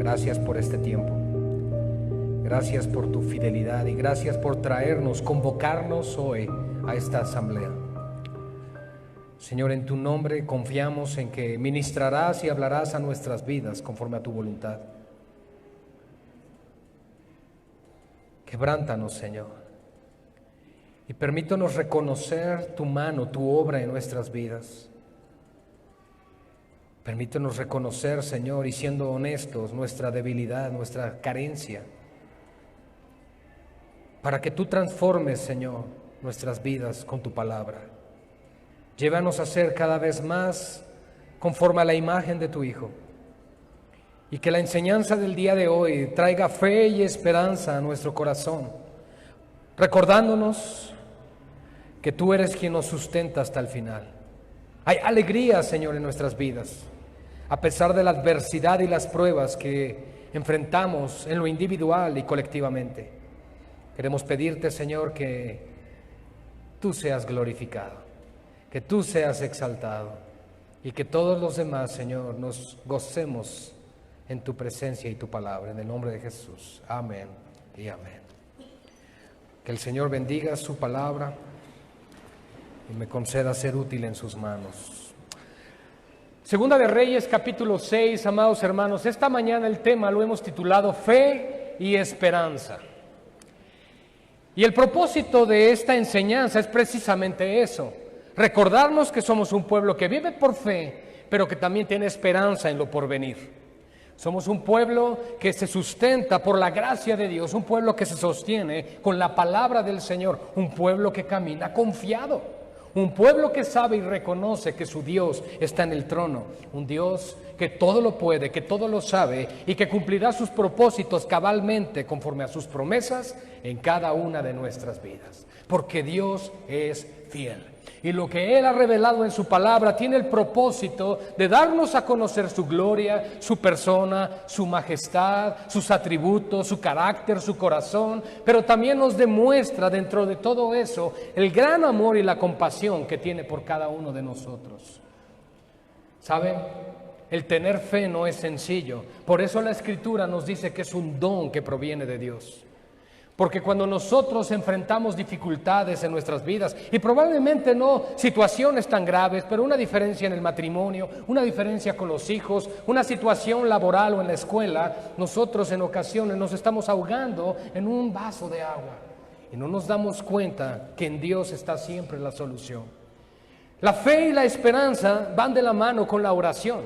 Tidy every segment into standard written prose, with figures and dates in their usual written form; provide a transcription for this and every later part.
Gracias por este tiempo. Gracias por tu fidelidad y gracias por traernos, convocarnos hoy a esta asamblea. Señor, en tu nombre confiamos en que ministrarás y hablarás a nuestras vidas conforme a tu voluntad. Quebrántanos, Señor, y permítanos reconocer tu mano, tu obra en nuestras vidas. Permítanos reconocer, Señor, y siendo honestos, nuestra debilidad, nuestra carencia, para que tú transformes, Señor, nuestras vidas con tu palabra. Llévanos a ser cada vez más conforme a la imagen de tu Hijo, y que la enseñanza del día de hoy traiga fe y esperanza a nuestro corazón, recordándonos que tú eres quien nos sustenta hasta el final. Hay alegría, Señor, en nuestras vidas, a pesar de la adversidad y las pruebas que enfrentamos en lo individual y colectivamente. Queremos pedirte, Señor, que tú seas glorificado, que tú seas exaltado y que todos los demás, Señor, nos gocemos en tu presencia y tu palabra. En el nombre de Jesús. Amén y amén. Que el Señor bendiga su palabra y me conceda ser útil en sus manos. Segunda de Reyes, capítulo 6, amados hermanos. Esta mañana el tema lo hemos titulado Fe y Esperanza. Y el propósito de esta enseñanza es precisamente eso: recordarnos que somos un pueblo que vive por fe, pero que también tiene esperanza en lo porvenir. Somos un pueblo que se sustenta por la gracia de Dios, un pueblo que se sostiene con la palabra del Señor, un pueblo que camina confiado, un pueblo que sabe y reconoce que su Dios está en el trono, un Dios que todo lo puede, que todo lo sabe y que cumplirá sus propósitos cabalmente conforme a sus promesas en cada una de nuestras vidas, porque Dios es fiel. Y lo que Él ha revelado en su palabra tiene el propósito de darnos a conocer su gloria, su persona, su majestad, sus atributos, su carácter, su corazón, pero también nos demuestra dentro de todo eso el gran amor y la compasión que tiene por cada uno de nosotros. ¿Saben? El tener fe no es sencillo. Por eso la Escritura nos dice que es un don que proviene de Dios. Porque cuando nosotros enfrentamos dificultades en nuestras vidas, y probablemente no situaciones tan graves, pero una diferencia en el matrimonio, una diferencia con los hijos, una situación laboral o en la escuela, nosotros en ocasiones nos estamos ahogando en un vaso de agua y no nos damos cuenta que en Dios está siempre la solución. La fe y la esperanza van de la mano con la oración,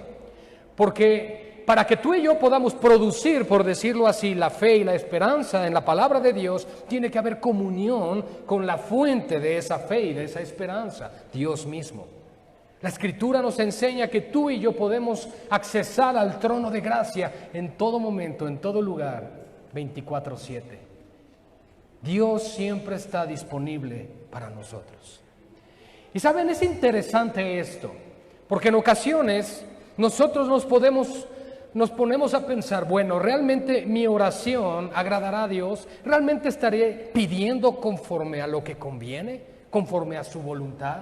porque para que tú y yo podamos producir, por decirlo así, la fe y la esperanza en la palabra de Dios, tiene que haber comunión con la fuente de esa fe y de esa esperanza, Dios mismo. La Escritura nos enseña que tú y yo podemos accesar al trono de gracia en todo momento, en todo lugar, 24/7. Dios siempre está disponible para nosotros. Y saben, es interesante esto, porque en ocasiones nosotros nos ponemos a pensar, bueno, ¿realmente mi oración agradará a Dios? ¿Realmente estaré pidiendo conforme a lo que conviene? ¿Conforme a su voluntad?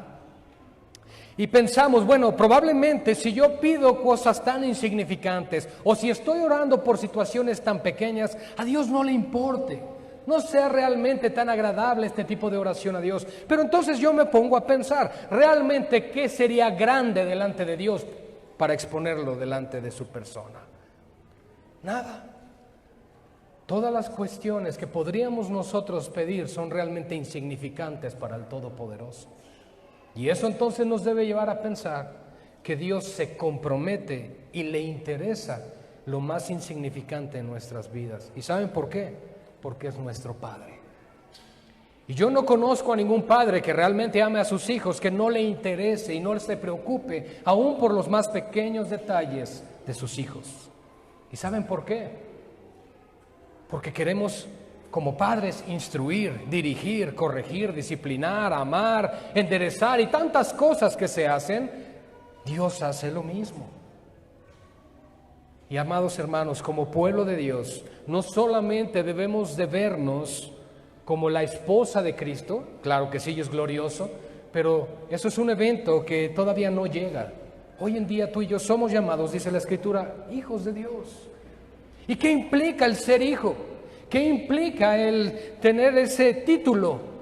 Y pensamos, bueno, probablemente si yo pido cosas tan insignificantes o si estoy orando por situaciones tan pequeñas, a Dios no le importe. No sea realmente tan agradable este tipo de oración a Dios. Pero entonces yo me pongo a pensar, ¿realmente qué sería grande delante de Dios para exponerlo delante de su persona? Nada. Todas las cuestiones que podríamos nosotros pedir son realmente insignificantes para el Todopoderoso. Y eso entonces nos debe llevar a pensar que Dios se compromete y le interesa lo más insignificante en nuestras vidas. ¿Y saben por qué? Porque es nuestro Padre. Y yo no conozco a ningún padre que realmente ame a sus hijos, que no le interese y no se preocupe aún por los más pequeños detalles de sus hijos. ¿Y saben por qué? Porque queremos, como padres, instruir, dirigir, corregir, disciplinar, amar, enderezar y tantas cosas que se hacen. Dios hace lo mismo. Y amados hermanos, como pueblo de Dios, no solamente debemos de vernos como la esposa de Cristo, claro que sí, es glorioso, pero eso es un evento que todavía no llega. Hoy en día tú y yo somos llamados, dice la Escritura, hijos de Dios. ¿Y qué implica el ser hijo? ¿Qué implica el tener ese título?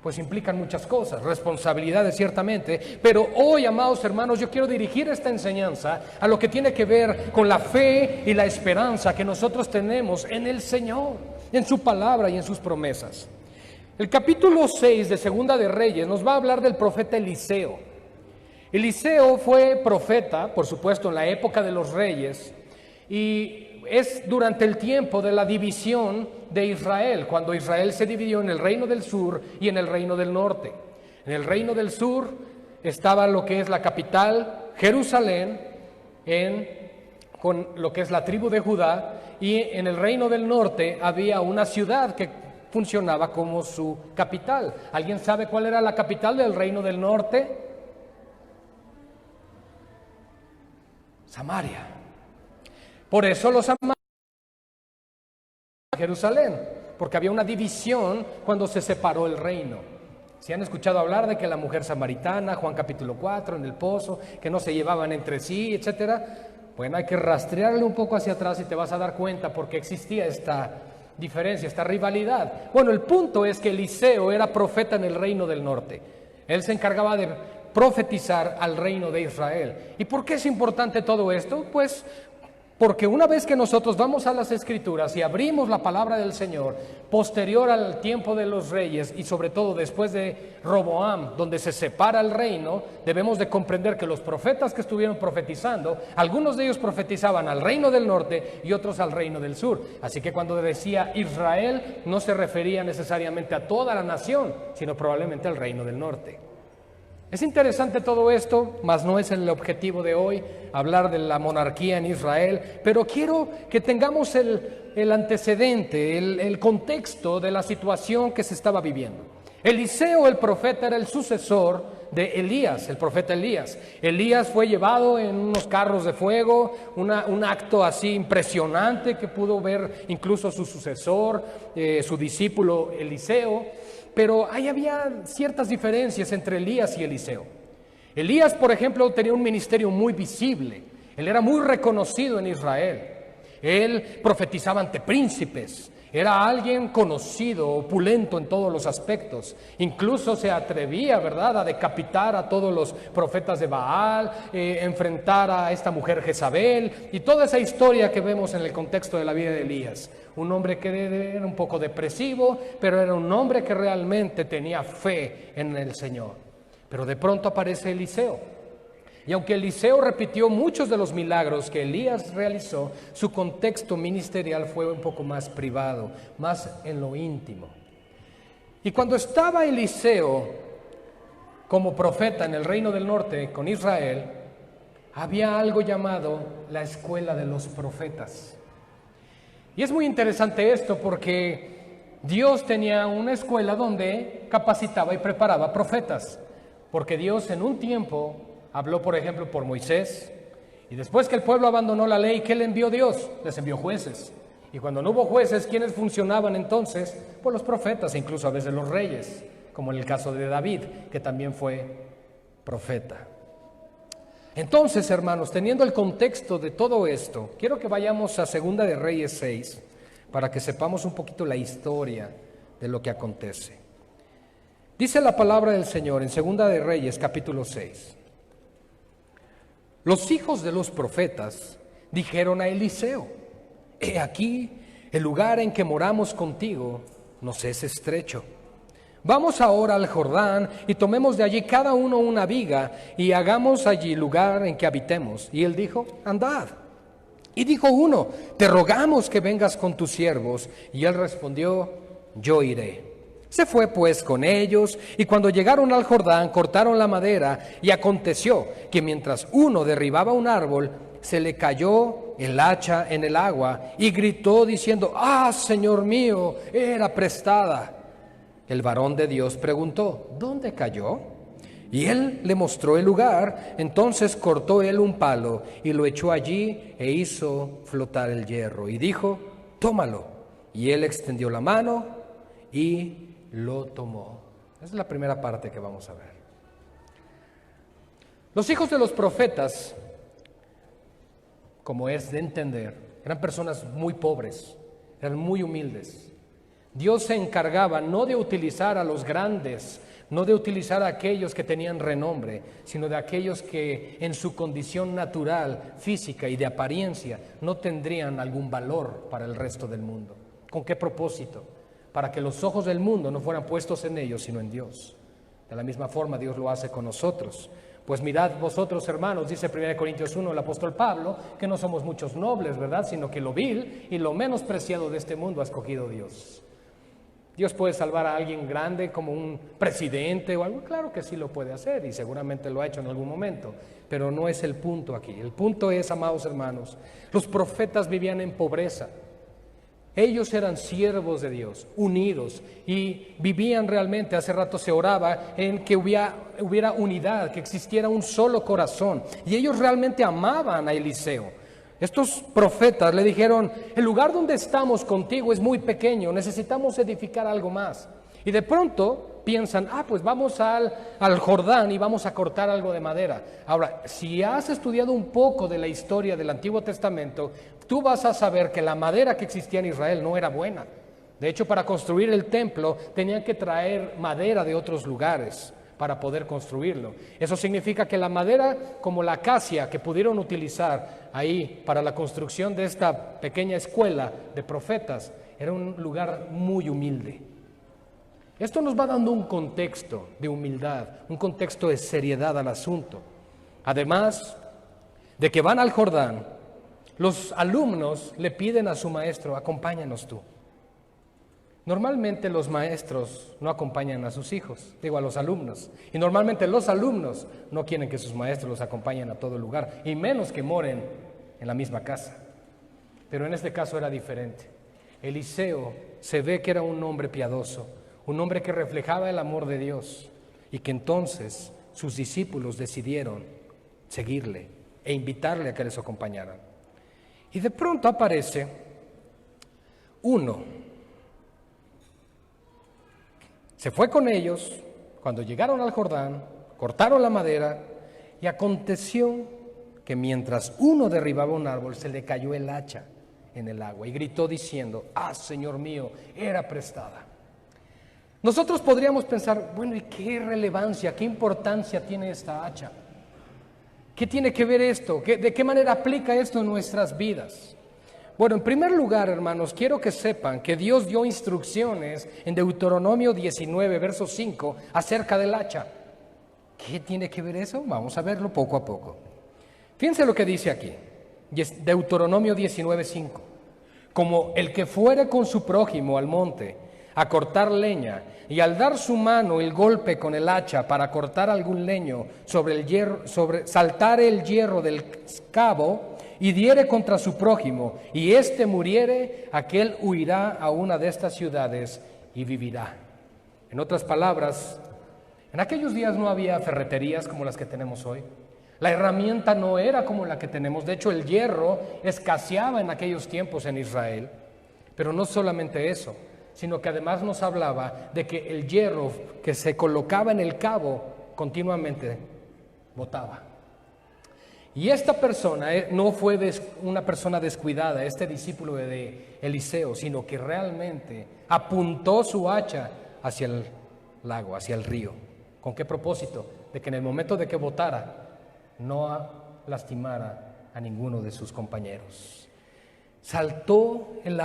Pues implican muchas cosas, responsabilidades ciertamente, pero hoy, amados hermanos, yo quiero dirigir esta enseñanza a lo que tiene que ver con la fe y la esperanza que nosotros tenemos en el Señor, en su palabra y en sus promesas. El capítulo 6 de Segunda de Reyes nos va a hablar del profeta Eliseo. Eliseo fue profeta, por supuesto, en la época de los reyes, y es durante el tiempo de la división de Israel, cuando Israel se dividió en el reino del sur y en el reino del norte. En el reino del sur estaba lo que es la capital, Jerusalén, con lo que es la tribu de Judá, y en el reino del norte había una ciudad que funcionaba como su capital. ¿Alguien sabe cuál era la capital del reino del norte? Samaria. Por eso los amados de Jerusalén, porque había una división cuando se separó el reino. Si han escuchado hablar de que la mujer samaritana, Juan capítulo 4, en el pozo, que no se llevaban entre sí, etcétera, bueno, hay que rastrearle un poco hacia atrás y te vas a dar cuenta porque existía esta diferencia, esta rivalidad. Bueno, el punto es que Eliseo era profeta en el reino del norte. Él se encargaba de profetizar al reino de Israel. ¿Y por qué es importante todo esto? Pues porque una vez que nosotros vamos a las Escrituras y abrimos la palabra del Señor, posterior al tiempo de los reyes y sobre todo después de Roboam, donde se separa el reino, debemos de comprender que los profetas que estuvieron profetizando, algunos de ellos profetizaban al reino del norte y otros al reino del sur. Así que cuando decía Israel, no se refería necesariamente a toda la nación, sino probablemente al reino del norte. Es interesante todo esto, mas no es el objetivo de hoy hablar de la monarquía en Israel, pero quiero que tengamos el antecedente, el contexto de la situación que se estaba viviendo. Eliseo, el profeta, era el sucesor de Elías, el profeta Elías. Elías fue llevado en unos carros de fuego, un acto así impresionante que pudo ver incluso su sucesor, su discípulo Eliseo. Pero ahí había ciertas diferencias entre Elías y Eliseo. Elías, por ejemplo, tenía un ministerio muy visible. Él era muy reconocido en Israel. Él profetizaba ante príncipes. Era alguien conocido, opulento en todos los aspectos. Incluso se atrevía, ¿verdad?, a decapitar a todos los profetas de Baal, enfrentar a esta mujer Jezabel y toda esa historia que vemos en el contexto de la vida de Elías. Un hombre que era un poco depresivo, pero era un hombre que realmente tenía fe en el Señor. Pero de pronto aparece Eliseo. Y aunque Eliseo repitió muchos de los milagros que Elías realizó, su contexto ministerial fue un poco más privado, más en lo íntimo. Y cuando estaba Eliseo como profeta en el reino del norte con Israel, había algo llamado la escuela de los profetas. Y es muy interesante esto porque Dios tenía una escuela donde capacitaba y preparaba profetas. Porque Dios en un tiempo habló, por ejemplo, por Moisés, y después que el pueblo abandonó la ley, ¿qué le envió Dios? Les envió jueces. Y cuando no hubo jueces, ¿quiénes funcionaban entonces? Pues los profetas, e incluso a veces los reyes, como en el caso de David, que también fue profeta. Entonces, hermanos, teniendo el contexto de todo esto, quiero que vayamos a Segunda de Reyes 6, para que sepamos un poquito la historia de lo que acontece. Dice la palabra del Señor en Segunda de Reyes, capítulo 6. Los hijos de los profetas dijeron a Eliseo: he aquí, el lugar en que moramos contigo nos es estrecho. Vamos ahora al Jordán y tomemos de allí cada uno una viga y hagamos allí lugar en que habitemos. Y él dijo: andad. Y dijo uno: te rogamos que vengas con tus siervos. Y él respondió: yo iré. Se fue pues con ellos, y cuando llegaron al Jordán, cortaron la madera, y aconteció que mientras uno derribaba un árbol, se le cayó el hacha en el agua, y gritó diciendo: ¡ah, Señor mío, era prestada! El varón de Dios preguntó: ¿dónde cayó? Y él le mostró el lugar. Entonces cortó él un palo, y lo echó allí, e hizo flotar el hierro, y dijo: tómalo. Y él extendió la mano, y lo tomó. Esa es la primera parte que vamos a ver. Los hijos de los profetas, como es de entender, Eran personas muy pobres, eran muy humildes. Dios se encargaba no de utilizar a los grandes, no de utilizar a aquellos que tenían renombre, sino de aquellos que en su condición natural, física y de apariencia no tendrían algún valor para el resto del mundo. ¿Con qué propósito? Para que los ojos del mundo no fueran puestos en ellos, sino en Dios. De la misma forma Dios lo hace con nosotros. Pues mirad vosotros, hermanos, dice 1 Corintios 1 el apóstol Pablo, que no somos muchos nobles, ¿verdad? Sino que lo vil y lo menos preciado de este mundo ha escogido Dios. ¿Dios puede salvar a alguien grande como un presidente o algo? Claro que sí lo puede hacer y seguramente lo ha hecho en algún momento, pero no es el punto aquí. El punto es, amados hermanos, los profetas vivían en pobreza. Ellos eran siervos de Dios, unidos, y vivían realmente, hace rato se oraba, en que hubiera unidad, que existiera un solo corazón. Y ellos realmente amaban a Eliseo. Estos profetas le dijeron, el lugar donde estamos contigo es muy pequeño, necesitamos edificar algo más. Y de pronto piensan, pues vamos al Jordán y vamos a cortar algo de madera. Ahora, si has estudiado un poco de la historia del Antiguo Testamento, tú vas a saber que la madera que existía en Israel no era buena. De hecho, para construir el templo tenían que traer madera de otros lugares para poder construirlo. Eso significa que la madera, como la acacia que pudieron utilizar ahí para la construcción de esta pequeña escuela de profetas, era un lugar muy humilde. Esto nos va dando un contexto de humildad, un contexto de seriedad al asunto. Además de que van al Jordán, los alumnos le piden a su maestro, acompáñanos tú. Normalmente los maestros no acompañan a sus hijos, a los alumnos. Y normalmente los alumnos no quieren que sus maestros los acompañen a todo lugar, y menos que moren en la misma casa. Pero en este caso era diferente. Eliseo se ve que era un hombre piadoso, un hombre que reflejaba el amor de Dios, y que entonces sus discípulos decidieron seguirle e invitarle a que les acompañaran. Y de pronto aparece uno. Se fue con ellos, cuando llegaron al Jordán, cortaron la madera, y aconteció que mientras uno derribaba un árbol, se le cayó el hacha en el agua, y gritó diciendo, Señor mío, era prestada. Nosotros podríamos pensar, bueno, ¿y qué relevancia, qué importancia tiene esta hacha? ¿Qué tiene que ver esto? ¿De qué manera aplica esto en nuestras vidas? Bueno, en primer lugar, hermanos, quiero que sepan que Dios dio instrucciones en Deuteronomio 19, verso 5, acerca del hacha. ¿Qué tiene que ver eso? Vamos a verlo poco a poco. Fíjense lo que dice aquí, Deuteronomio 19, 5. Como el que fuere con su prójimo al monte a cortar leña, y al dar su mano el golpe con el hacha para cortar algún leño saltar el hierro del cabo, y diere contra su prójimo, y éste muriere, aquel huirá a una de estas ciudades y vivirá. En otras palabras, en aquellos días no había ferreterías como las que tenemos hoy. La herramienta no era como la que tenemos. De hecho, el hierro escaseaba en aquellos tiempos en Israel. Pero no solamente eso, sino que además nos hablaba de que el hierro que se colocaba en el cabo continuamente botaba. Y esta persona no fue una persona descuidada, este discípulo de Eliseo, sino que realmente apuntó su hacha hacia el lago, hacia el río. ¿Con qué propósito? De que en el momento de que botara, no lastimara a ninguno de sus compañeros. Saltó el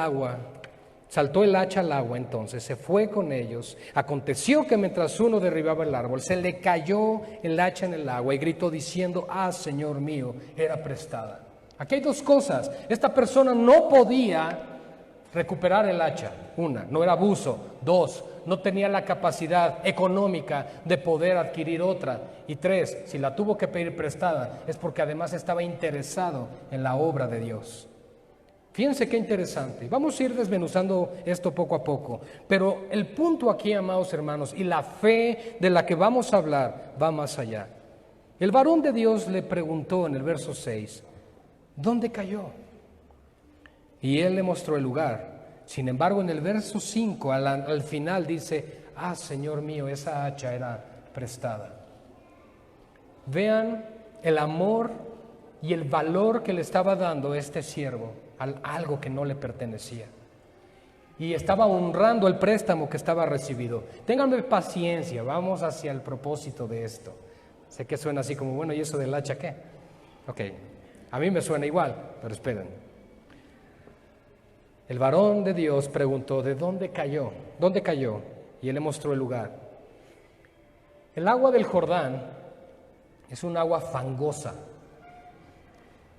hacha al agua, entonces se fue con ellos. Aconteció que mientras uno derribaba el árbol, se le cayó el hacha en el agua y gritó diciendo, Señor mío, era prestada. Aquí hay dos cosas. Esta persona no podía recuperar el hacha. Una, no era abuso. Dos, no tenía la capacidad económica de poder adquirir otra. Y tres, si la tuvo que pedir prestada, es porque además estaba interesado en la obra de Dios. Fíjense qué interesante. Vamos a ir desmenuzando esto poco a poco. Pero el punto aquí, amados hermanos, y la fe de la que vamos a hablar va más allá. El varón de Dios le preguntó en el verso 6, ¿dónde cayó? Y él le mostró el lugar. Sin embargo, en el verso 5, al final dice, Señor mío, esa hacha era prestada. Vean el amor y el valor que le estaba dando este siervo algo que no le pertenecía. Y estaba honrando el préstamo que estaba recibido. Ténganme paciencia, vamos hacia el propósito de esto. Sé que suena así como, bueno, ¿y eso del hacha qué? Ok, a mí me suena igual, pero esperen. El varón de Dios preguntó, ¿de dónde cayó? ¿Dónde cayó? Y él le mostró el lugar. El agua del Jordán es un agua fangosa.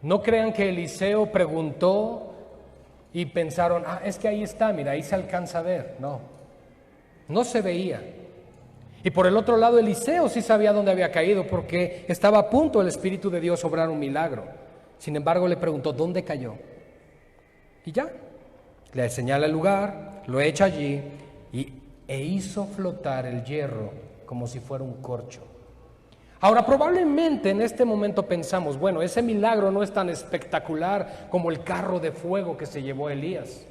No crean que Eliseo preguntó y pensaron, es que ahí está, mira, ahí se alcanza a ver. No, no se veía. Y por el otro lado, Eliseo sí sabía dónde había caído, porque estaba a punto el Espíritu de Dios obrar un milagro. Sin embargo, le preguntó, ¿dónde cayó? Y ya, le señala el lugar, lo echa allí e hizo flotar el hierro como si fuera un corcho. Ahora, probablemente en este momento pensamos, bueno, ese milagro no es tan espectacular como el carro de fuego que se llevó Elías.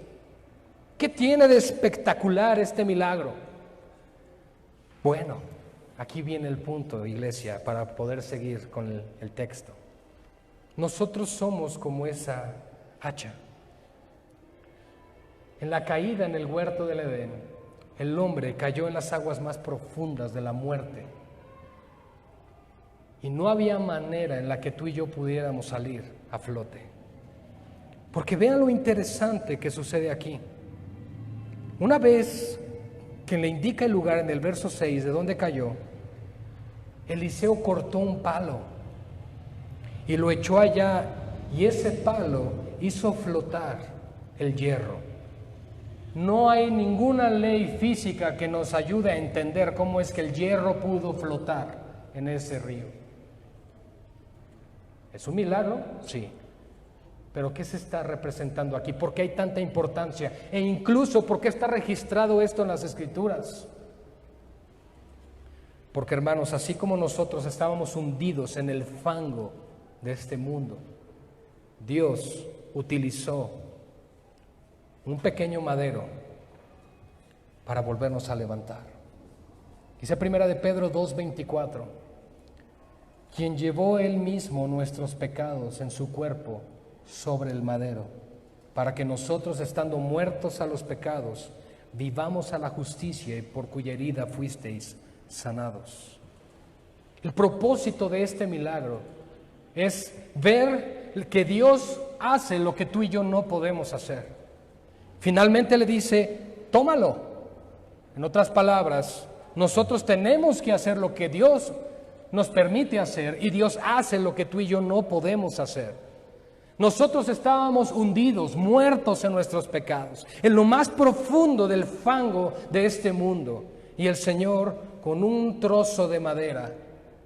¿Qué tiene de espectacular este milagro? Bueno, aquí viene el punto, iglesia, para poder seguir con el texto. Nosotros somos como esa hacha. En la caída en el huerto del Edén, el hombre cayó en las aguas más profundas de la muerte. Y no había manera en la que tú y yo pudiéramos salir a flote. Porque vean lo interesante que sucede aquí. Una vez que le indica el lugar en el verso 6 de dónde cayó, Eliseo cortó un palo y lo echó allá, y ese palo hizo flotar el hierro. No hay ninguna ley física que nos ayude a entender cómo es que el hierro pudo flotar en ese río. ¿Es un milagro? Sí. Pero ¿qué se está representando aquí? ¿Por qué hay tanta importancia? E incluso, ¿por qué está registrado esto en las Escrituras? Porque, hermanos, así como nosotros estábamos hundidos en el fango de este mundo, Dios utilizó un pequeño madero para volvernos a levantar. Dice 1 de Pedro 2:24, quien llevó él mismo nuestros pecados en su cuerpo sobre el madero, para que nosotros, estando muertos a los pecados, vivamos a la justicia, y por cuya herida fuisteis sanados. El propósito de este milagro es ver que Dios hace lo que tú y yo no podemos hacer. Finalmente le dice, tómalo. En otras palabras, nosotros tenemos que hacer lo que Dios nos permite hacer, y Dios hace lo que tú y yo no podemos hacer. Nosotros estábamos hundidos, muertos en nuestros pecados, en lo más profundo del fango de este mundo, y el Señor, con un trozo de madera,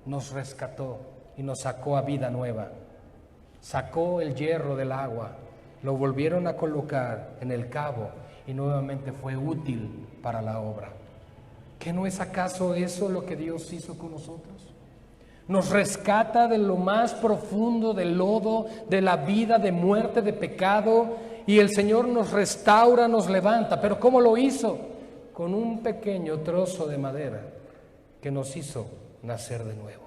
nos rescató y nos sacó a vida nueva. Sacó el hierro del agua, lo volvieron a colocar en el cabo, y nuevamente fue útil para la obra. ¿Qué no es acaso eso lo que Dios hizo con nosotros? Nos rescata de lo más profundo del lodo, de la vida, de muerte, de pecado, y el Señor nos restaura, nos levanta. ¿Pero cómo lo hizo? Con un pequeño trozo de madera que nos hizo nacer de nuevo.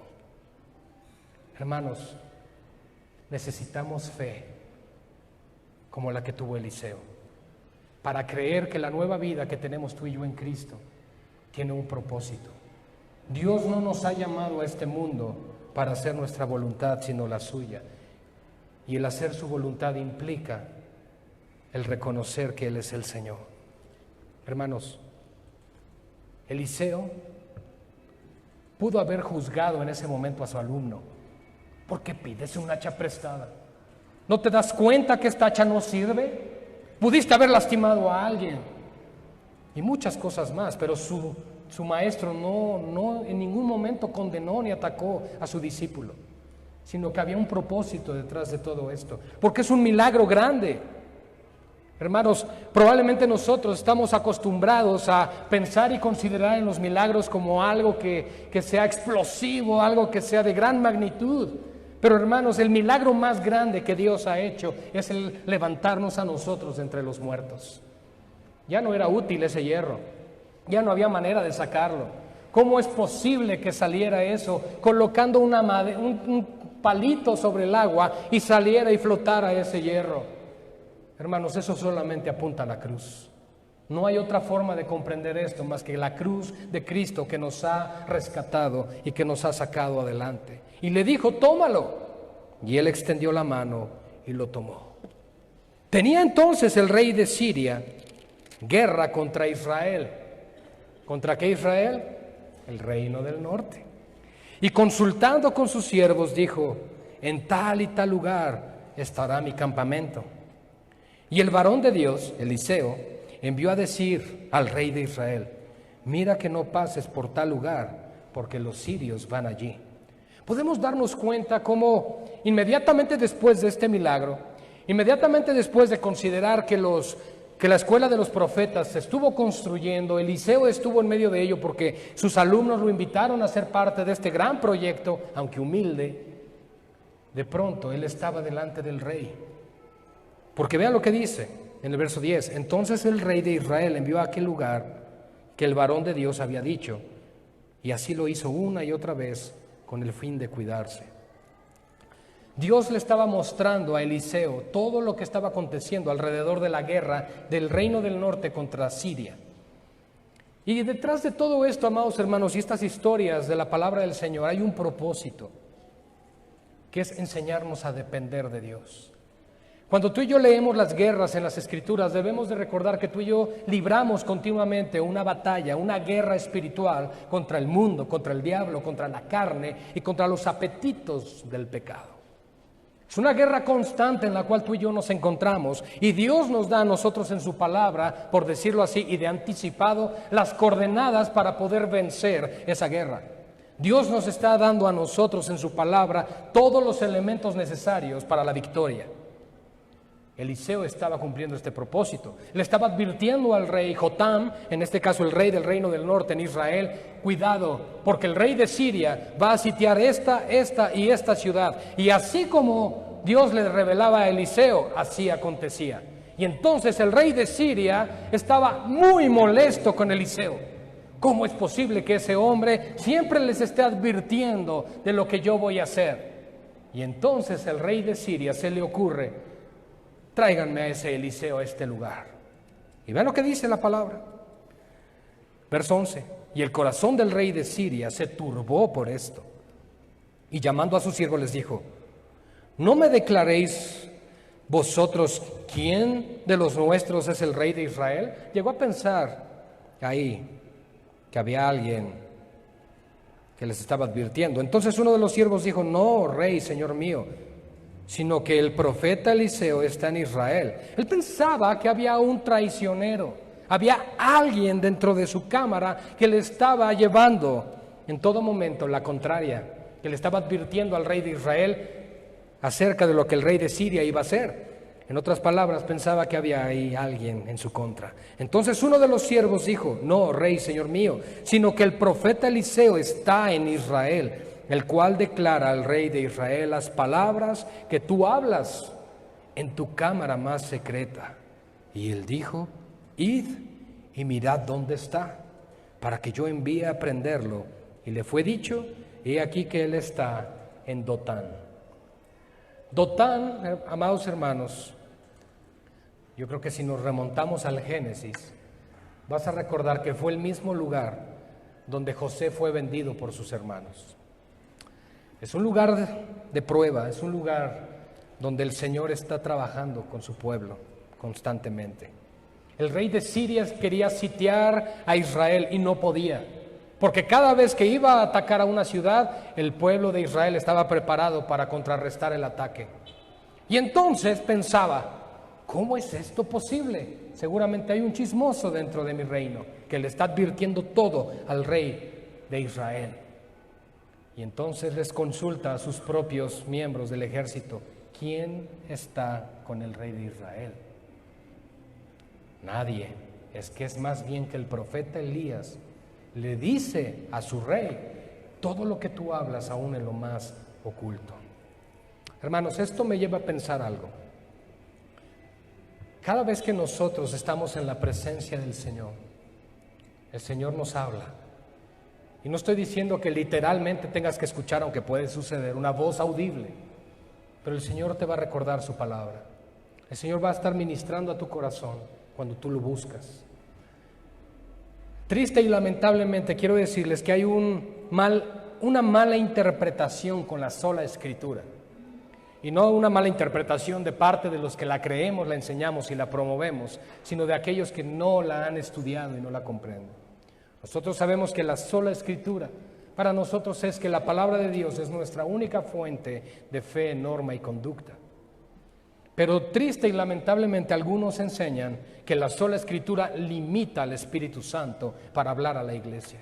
Hermanos, necesitamos fe como la que tuvo Eliseo, para creer que la nueva vida que tenemos tú y yo en Cristo tiene un propósito. Dios no nos ha llamado a este mundo para hacer nuestra voluntad, sino la suya. Y el hacer su voluntad implica el reconocer que Él es el Señor. Hermanos, Eliseo pudo haber juzgado en ese momento a su alumno. ¿Por qué pides un hacha prestada? ¿No te das cuenta que esta hacha no sirve? Pudiste haber lastimado a alguien. Y muchas cosas más, pero su maestro no en ningún momento condenó ni atacó a su discípulo, sino que había un propósito detrás de todo esto, porque es un milagro grande. Hermanos, probablemente nosotros estamos acostumbrados a pensar y considerar en los milagros como algo que sea explosivo, algo que sea de gran magnitud. Pero hermanos, el milagro más grande que Dios ha hecho es el levantarnos a nosotros entre los muertos. Ya no era útil ese hierro, ya no había manera de sacarlo. ¿Cómo es posible que saliera eso colocando un palito sobre el agua y saliera y flotara ese hierro? Hermanos, eso solamente apunta a la cruz. No hay otra forma de comprender esto más que la cruz de Cristo que nos ha rescatado y que nos ha sacado adelante. Y le dijo, tómalo. Y él extendió la mano y lo tomó. Tenía entonces el rey de Siria guerra contra Israel. ¿Contra qué Israel? El reino del norte. Y consultando con sus siervos dijo, en tal y tal lugar estará mi campamento. Y el varón de Dios, Eliseo, envió a decir al rey de Israel, mira que no pases por tal lugar, porque los sirios van allí. Podemos darnos cuenta cómo inmediatamente después de este milagro, inmediatamente después de considerar que la escuela de los profetas se estuvo construyendo, Eliseo estuvo en medio de ello porque sus alumnos lo invitaron a ser parte de este gran proyecto, aunque humilde, de pronto él estaba delante del rey. Porque vean lo que dice en el verso 10, entonces el rey de Israel envió a aquel lugar que el varón de Dios había dicho, y así lo hizo una y otra vez con el fin de cuidarse. Dios le estaba mostrando a Eliseo todo lo que estaba aconteciendo alrededor de la guerra del reino del norte contra Siria. Y detrás de todo esto, amados hermanos, y estas historias de la palabra del Señor, hay un propósito, que es enseñarnos a depender de Dios. Cuando tú y yo leemos las guerras en las Escrituras, debemos de recordar que tú y yo libramos continuamente una batalla, una guerra espiritual contra el mundo, contra el diablo, contra la carne y contra los apetitos del pecado. Es una guerra constante en la cual tú y yo nos encontramos y Dios nos da a nosotros en su palabra, por decirlo así, y de anticipado, las coordenadas para poder vencer esa guerra. Dios nos está dando a nosotros en su palabra todos los elementos necesarios para la victoria. Eliseo estaba cumpliendo este propósito. Le estaba advirtiendo al rey Jotam, en este caso el rey del reino del norte en Israel, cuidado, porque el rey de Siria va a sitiar esta y esta ciudad. Y así como Dios le revelaba a Eliseo, así acontecía. Y entonces el rey de Siria estaba muy molesto con Eliseo. ¿Cómo es posible que ese hombre siempre les esté advirtiendo de lo que yo voy a hacer? Y entonces el rey de Siria se le ocurre, tráiganme a ese Eliseo a este lugar. Y vean lo que dice la palabra. Verso 11. Y el corazón del rey de Siria se turbó por esto. Y llamando a sus siervos les dijo, ¿no me declaréis vosotros quién de los nuestros es el rey de Israel? Llegó a pensar ahí que había alguien que les estaba advirtiendo. Entonces uno de los siervos dijo, no, rey, señor mío, sino que el profeta Eliseo está en Israel. Él pensaba que había un traicionero, había alguien dentro de su cámara que le estaba llevando en todo momento la contraria, que le estaba advirtiendo al rey de Israel acerca de lo que el rey de Siria iba a hacer. En otras palabras, pensaba que había ahí alguien en su contra. Entonces uno de los siervos dijo, no, rey, señor mío, sino que el profeta Eliseo está en Israel, el cual declara al rey de Israel las palabras que tú hablas en tu cámara más secreta. Y él dijo, id y mirad dónde está, para que yo envíe a prenderlo. Y le fue dicho, he aquí que él está en Dotán. Dotán, amados hermanos, yo creo que si nos remontamos al Génesis, vas a recordar que fue el mismo lugar donde José fue vendido por sus hermanos. Es un lugar de prueba, es un lugar donde el Señor está trabajando con su pueblo constantemente. El rey de Siria quería sitiar a Israel y no podía, porque cada vez que iba a atacar a una ciudad, el pueblo de Israel estaba preparado para contrarrestar el ataque. Y entonces pensaba, ¿cómo es esto posible? Seguramente hay un chismoso dentro de mi reino que le está advirtiendo todo al rey de Israel. Y entonces les consulta a sus propios miembros del ejército, ¿quién está con el rey de Israel? Nadie. Es que es más bien que el profeta Elías le dice a su rey todo lo que tú hablas aún en lo más oculto. Hermanos, esto me lleva a pensar algo. Cada vez que nosotros estamos en la presencia del Señor, el Señor nos habla. Y no estoy diciendo que literalmente tengas que escuchar, aunque puede suceder, una voz audible, pero el Señor te va a recordar su palabra. El Señor va a estar ministrando a tu corazón cuando tú lo buscas. Triste y lamentablemente quiero decirles que hay una mala interpretación con la sola Escritura. Y no una mala interpretación de parte de los que la creemos, la enseñamos y la promovemos, sino de aquellos que no la han estudiado y no la comprenden. Nosotros sabemos que la sola Escritura para nosotros es que la palabra de Dios es nuestra única fuente de fe, norma y conducta. Pero triste y lamentablemente algunos enseñan que la sola Escritura limita al Espíritu Santo para hablar a la iglesia.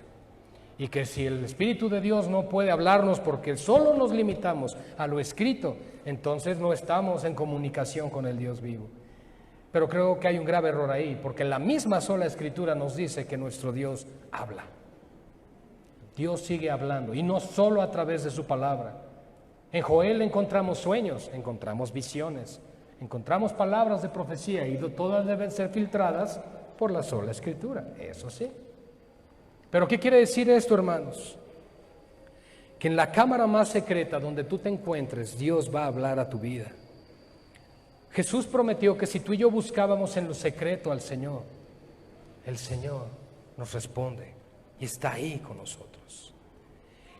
Y que si el Espíritu de Dios no puede hablarnos porque solo nos limitamos a lo escrito, entonces no estamos en comunicación con el Dios vivo. Pero creo que hay un grave error ahí, porque la misma sola Escritura nos dice que nuestro Dios habla. Dios sigue hablando, y no solo a través de su palabra. En Joel encontramos sueños, encontramos visiones, encontramos palabras de profecía, y todas deben ser filtradas por la sola Escritura, eso sí. Pero ¿qué quiere decir esto, hermanos? Que en la cámara más secreta donde tú te encuentres, Dios va a hablar a tu vida. Jesús prometió que si tú y yo buscábamos en lo secreto al Señor, el Señor nos responde y está ahí con nosotros.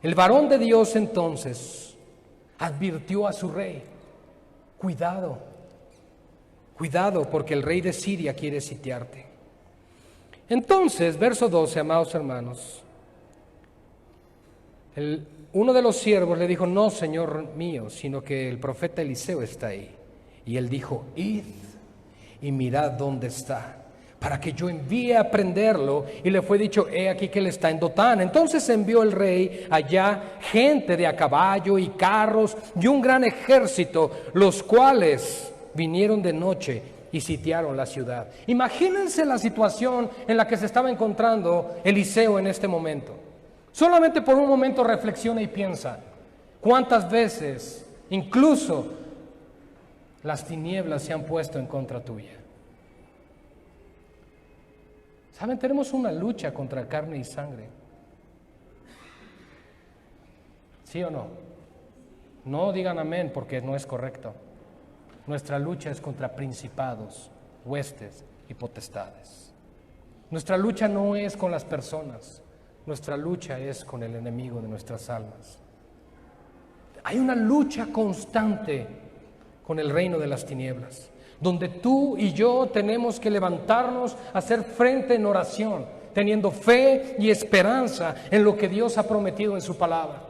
El varón de Dios entonces advirtió a su rey: cuidado, cuidado, porque el rey de Siria quiere sitiarte. Entonces, verso 12, amados hermanos, uno de los siervos le dijo: no, señor mío, sino que el profeta Eliseo está ahí. Y él dijo: id y mirad dónde está, para que yo envíe a prenderlo. Y le fue dicho: he aquí que él está en Dotán. Entonces envió el rey allá gente de a caballo y carros y un gran ejército, los cuales vinieron de noche y sitiaron la ciudad. Imagínense la situación en la que se estaba encontrando Eliseo en este momento. Solamente por un momento reflexiona y piensa: ¿cuántas veces incluso las tinieblas se han puesto en contra tuya? ¿Saben? Tenemos una lucha contra carne y sangre. ¿Sí o no? No digan amén porque no es correcto. Nuestra lucha es contra principados, huestes y potestades. Nuestra lucha no es con las personas, nuestra lucha es con el enemigo de nuestras almas. Hay una lucha constante con el reino de las tinieblas, donde tú y yo tenemos que levantarnos a hacer frente en oración, teniendo fe y esperanza en lo que Dios ha prometido en su palabra.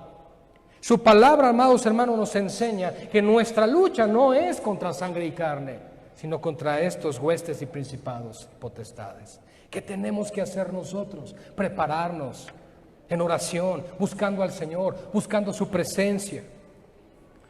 Su palabra, amados hermanos, nos enseña que nuestra lucha no es contra sangre y carne, sino contra estos huestes y principados, potestades. ¿Qué tenemos que hacer nosotros? Prepararnos en oración, buscando al Señor, buscando su presencia.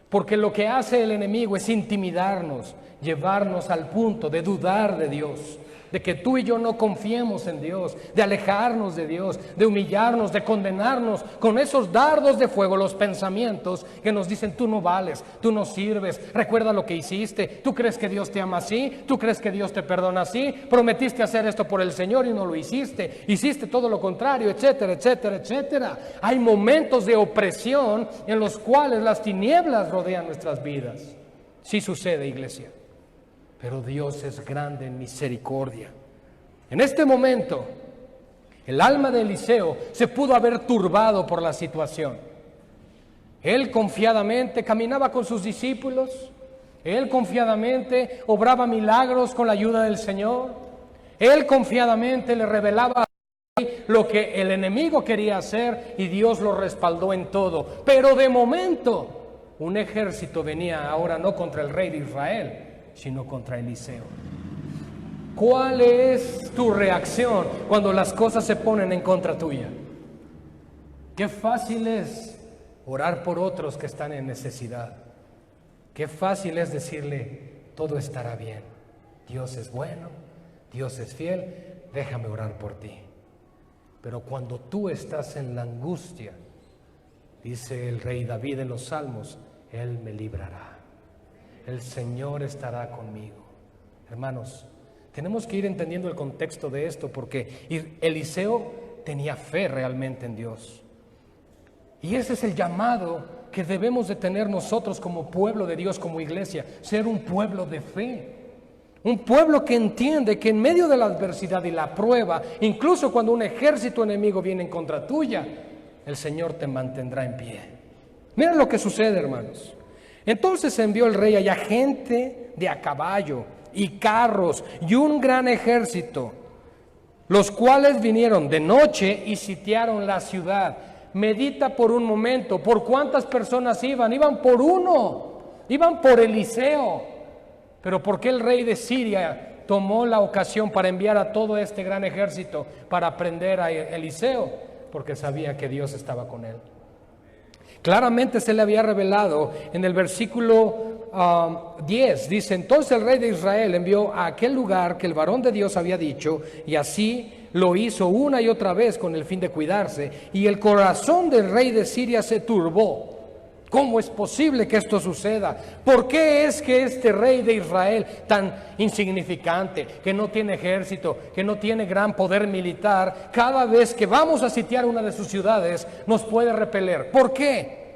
Porque lo que hace el enemigo es intimidarnos, llevarnos al punto de dudar de Dios, de que tú y yo no confiemos en Dios, de alejarnos de Dios, de humillarnos, de condenarnos con esos dardos de fuego, los pensamientos que nos dicen: tú no vales, tú no sirves, recuerda lo que hiciste, tú crees que Dios te ama así, tú crees que Dios te perdona así, prometiste hacer esto por el Señor y no lo hiciste, hiciste todo lo contrario, etcétera, etcétera, etcétera. Hay momentos de opresión en los cuales las tinieblas rodean nuestras vidas. Sí sucede, iglesia. Pero Dios es grande en misericordia. En este momento, el alma de Eliseo se pudo haber turbado por la situación. Él confiadamente caminaba con sus discípulos. Él confiadamente obraba milagros con la ayuda del Señor. Él confiadamente le revelaba lo que el enemigo quería hacer y Dios lo respaldó en todo. Pero de momento, un ejército venía ahora no contra el rey de Israel, sino contra Eliseo. ¿Cuál es tu reacción cuando las cosas se ponen en contra tuya? Qué fácil es orar por otros que están en necesidad. Qué fácil es decirle: todo estará bien, Dios es bueno, Dios es fiel, déjame orar por ti. Pero cuando tú estás en la angustia, dice el rey David en los Salmos: Él me librará. El Señor estará conmigo. Hermanos, tenemos que ir entendiendo el contexto de esto, porque Eliseo tenía fe realmente en Dios. Y ese es el llamado que debemos de tener nosotros como pueblo de Dios, como iglesia, ser un pueblo de fe. Un pueblo que entiende que en medio de la adversidad y la prueba, incluso cuando un ejército enemigo viene en contra tuya, el Señor te mantendrá en pie. Miren lo que sucede, hermanos. Entonces envió el rey allá gente de a caballo y carros y un gran ejército, los cuales vinieron de noche y sitiaron la ciudad. Medita por un momento, ¿por cuántas personas iban? Iban por uno, iban por Eliseo. Pero ¿por qué el rey de Siria tomó la ocasión para enviar a todo este gran ejército para prender a Eliseo? Porque sabía que Dios estaba con él. Claramente se le había revelado en el versículo 10, dice: entonces el rey de Israel envió a aquel lugar que el varón de Dios había dicho, y así lo hizo una y otra vez con el fin de cuidarse, y el corazón del rey de Siria se turbó. ¿Cómo es posible que esto suceda? ¿Por qué es que este rey de Israel, tan insignificante, que no tiene ejército, que no tiene gran poder militar, cada vez que vamos a sitiar una de sus ciudades, nos puede repeler? ¿Por qué?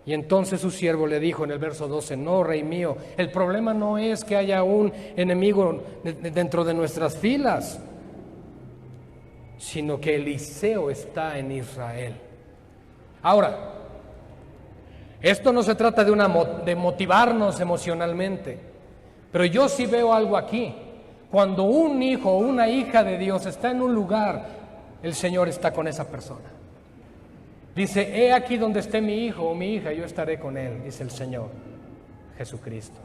Y entonces su siervo le dijo en el verso 12, no, rey mío, el problema no es que haya un enemigo dentro de nuestras filas, sino que Eliseo está en Israel. Ahora, esto no se trata de motivarnos emocionalmente, pero yo sí veo algo aquí. Cuando un hijo o una hija de Dios está en un lugar, el Señor está con esa persona. Dice, he aquí donde esté mi hijo o mi hija, yo estaré con él, dice el Señor Jesucristo.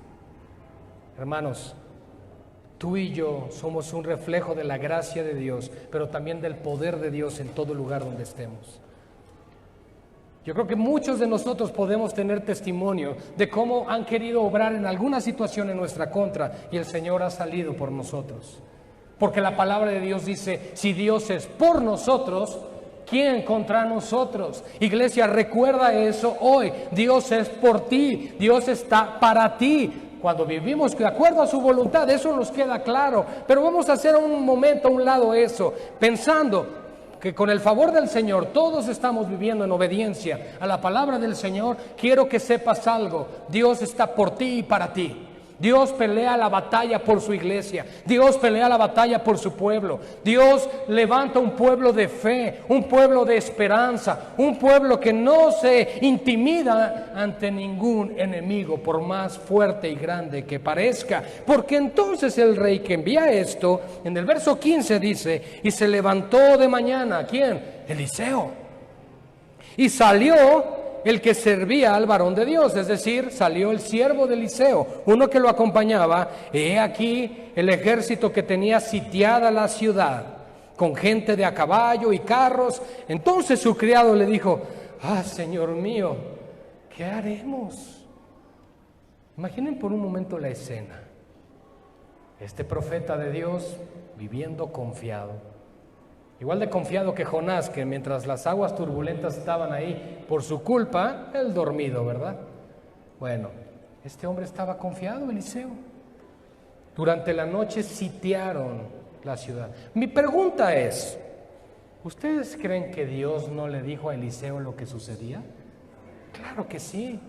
Hermanos, tú y yo somos un reflejo de la gracia de Dios, pero también del poder de Dios en todo lugar donde estemos. Yo creo que muchos de nosotros podemos tener testimonio de cómo han querido obrar en alguna situación en nuestra contra y el Señor ha salido por nosotros. Porque la palabra de Dios dice, si Dios es por nosotros, ¿quién contra nosotros? Iglesia, recuerda eso hoy. Dios es por ti, Dios está para ti. Cuando vivimos de acuerdo a su voluntad, eso nos queda claro. Pero vamos a hacer un momento a un lado eso, pensando que con el favor del Señor todos estamos viviendo en obediencia a la palabra del Señor. Quiero que sepas algo: Dios está por ti y para ti. Dios pelea la batalla por su iglesia. Dios pelea la batalla por su pueblo. Dios levanta un pueblo de fe, un pueblo de esperanza, un pueblo que no se intimida ante ningún enemigo, por más fuerte y grande que parezca. Porque entonces el rey que envía esto, en el verso 15 dice, y se levantó de mañana, ¿quién? Eliseo. Y salió el que servía al varón de Dios, es decir, salió el siervo de Eliseo, uno que lo acompañaba. He aquí el ejército que tenía sitiada la ciudad, con gente de a caballo y carros. Entonces su criado le dijo, Señor mío, ¿qué haremos? Imaginen por un momento la escena. Este profeta de Dios viviendo confiado. Igual de confiado que Jonás, que mientras las aguas turbulentas estaban ahí, por su culpa, él dormido, ¿verdad? Bueno, este hombre estaba confiado, Eliseo. Durante la noche sitiaron la ciudad. Mi pregunta es, ¿ustedes creen que Dios no le dijo a Eliseo lo que sucedía? Claro que sí.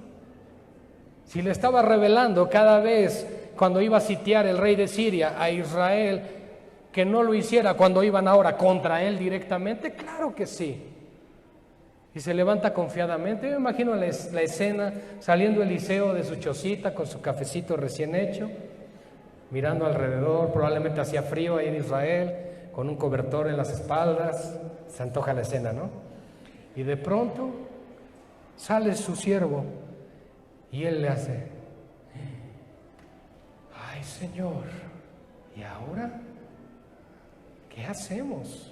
Si le estaba revelando cada vez cuando iba a sitiar el rey de Siria a Israel, que no lo hiciera cuando iban ahora contra él directamente, claro que sí. Y se levanta confiadamente. Yo me imagino la escena, saliendo Eliseo de su chocita con su cafecito recién hecho, mirando alrededor, probablemente hacía frío ahí en Israel, con un cobertor en las espaldas. Se antoja la escena, ¿no? Y de pronto sale su siervo y él le hace, ay Señor, ¿y ahora qué hacemos?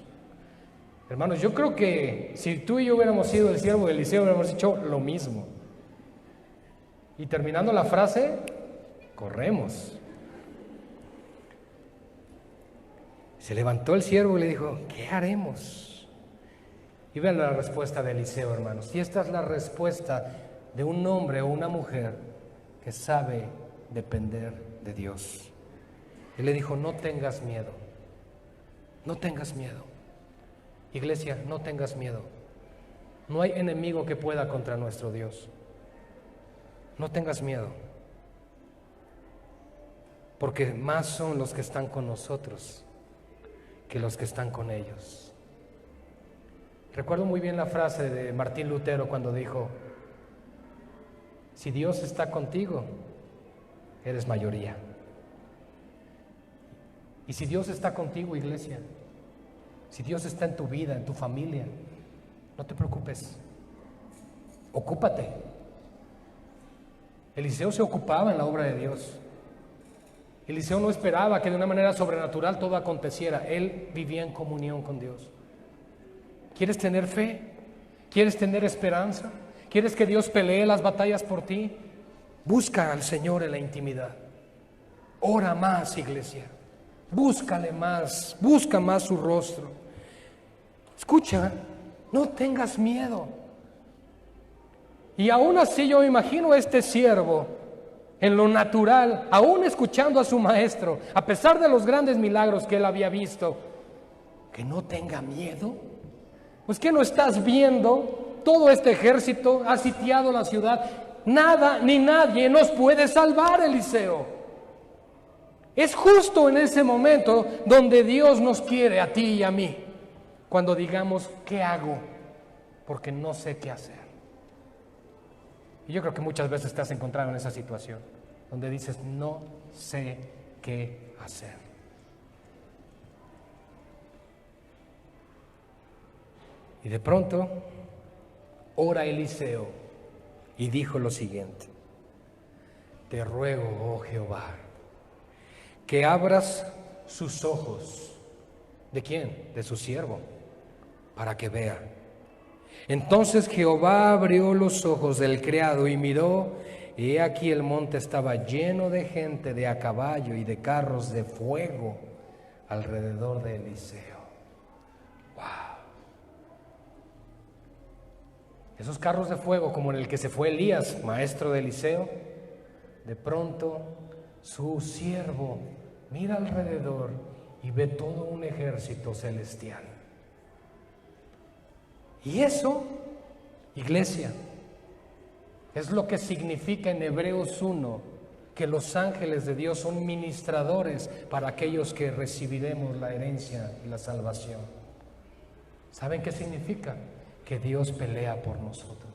Hermanos, yo creo que si tú y yo hubiéramos sido el siervo de Eliseo, hubiéramos hecho lo mismo. Y terminando la frase, corremos. Se levantó el siervo y le dijo, ¿qué haremos? Y vean la respuesta de Eliseo, hermanos. Y esta es la respuesta de un hombre o una mujer que sabe depender de Dios. Él le dijo, no tengas miedo. No tengas miedo. Iglesia, no tengas miedo. No hay enemigo que pueda contra nuestro Dios. No tengas miedo. porque más son los que están con nosotros que los que están con ellos. Recuerdo muy bien la frase de Martín Lutero cuando dijo: si Dios está contigo, eres mayoría. Y si Dios está contigo, iglesia, si Dios está en tu vida, en tu familia, no te preocupes, ocúpate. Eliseo se ocupaba en la obra de Dios. Eliseo no esperaba que de una manera sobrenatural todo aconteciera. Él vivía en comunión con Dios. ¿Quieres tener fe? ¿Quieres tener esperanza? ¿Quieres que Dios pelee las batallas por ti? Busca al Señor en la intimidad. Ora más, iglesia. Búscale más. Busca más su rostro. Escucha, no tengas miedo. Y aún así yo imagino a este siervo en lo natural, aún escuchando a su maestro, a pesar de los grandes milagros que él había visto, que no tenga miedo. Pues ¿qué no estás viendo? Todo este ejército ha sitiado la ciudad. Nada ni nadie nos puede salvar, Eliseo. Es justo en ese momento donde Dios nos quiere a ti y a mí, cuando digamos, ¿qué hago? Porque no sé qué hacer. Y yo creo que muchas veces te has encontrado en esa situación, donde dices, no sé qué hacer. Y de pronto, ora Eliseo y dijo lo siguiente: te ruego, oh Jehová, que abras sus ojos. ¿De quién? De su siervo, para que vea. Entonces Jehová abrió los ojos del criado y miró, y he aquí el monte estaba lleno de gente de a caballo y de carros de fuego alrededor de Eliseo. ¡Wow! Esos carros de fuego, como en el que se fue Elías, maestro de Eliseo, de pronto su siervo mira alrededor y ve todo un ejército celestial. Y eso, iglesia, es lo que significa en Hebreos 1, que los ángeles de Dios son ministradores para aquellos que recibiremos la herencia y la salvación. ¿Saben qué significa? Que Dios pelea por nosotros.